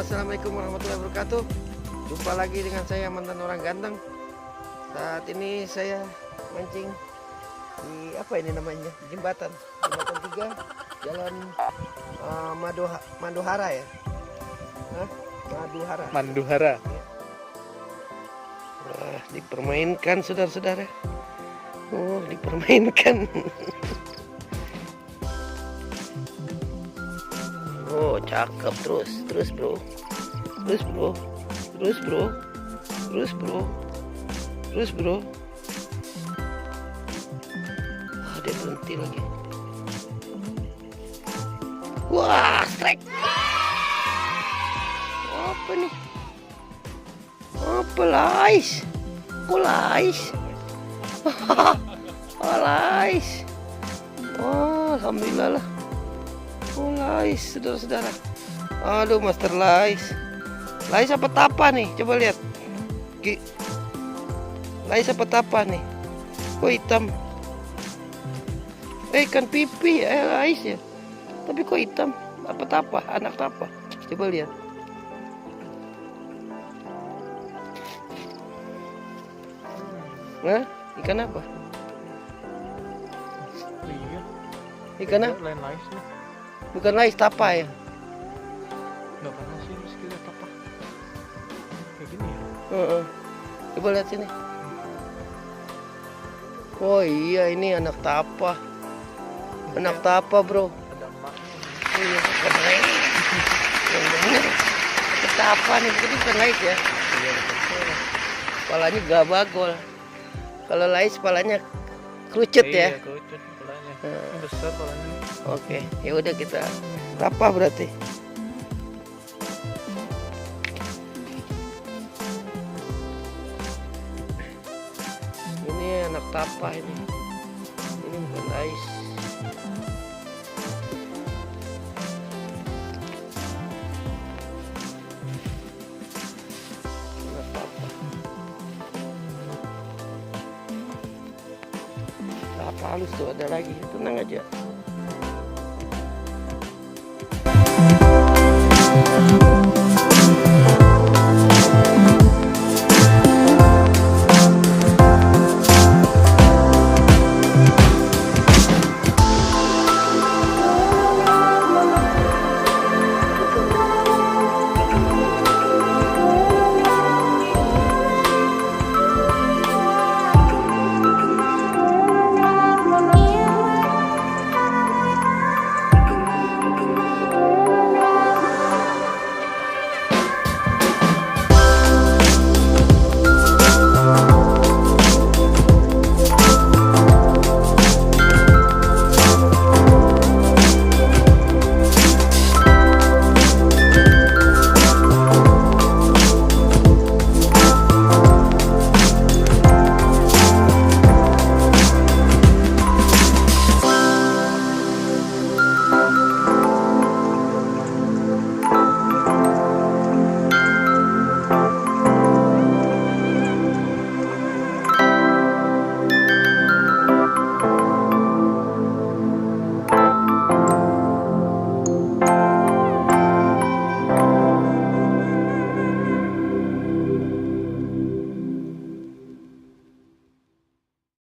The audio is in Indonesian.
Assalamualaikum warahmatullahi wabarakatuh. Jumpa lagi dengan saya, mantan orang ganteng. Saat ini saya mancing di apa ini namanya, jembatan 3, jalan Manduhara ya. Manduhara. Ya. Wah, dipermainkan saudara-saudara. Oh, dipermainkan. Oh, cakep. Terus bro. Ah, dia berhenti lagi. Wah, strike. Apa nih? Apa lais? Oh, lais. Oh, lais. Oh, alhamdulillah lah. Oh, lais, saudara-saudara. Aduh, master lais. Lais apa tapa nih? Coba lihat. Lais apa tapa nih? Kok hitam? Ikan pipi ya, lais ya. Tapi kok hitam? Apa tapa? Anak tapa. Coba lihat. Nah, ikan apa? Ikan apa? Lain lais nih. Bukan lais, tapa ya? Nggak pernah sih meski lihat apa. Kayak gini ya. Coba lihat sini. Oh iya, ini anak tapa. Anak tapa bro. Ada emaknya. Iya, keren. Yang bener. Tapa nih, jadi bukan lais ya. Kepalanya gabagol. Kalau lais kepalanya kerucut ya. Iya, kerucut kepalanya. Besar kepalanya. Oke, ya udah kita tapa berarti. Ini anak tapa ini. Ini bukan lais. Anak tapa. Tapa halus tuh ada lagi. Tenang aja.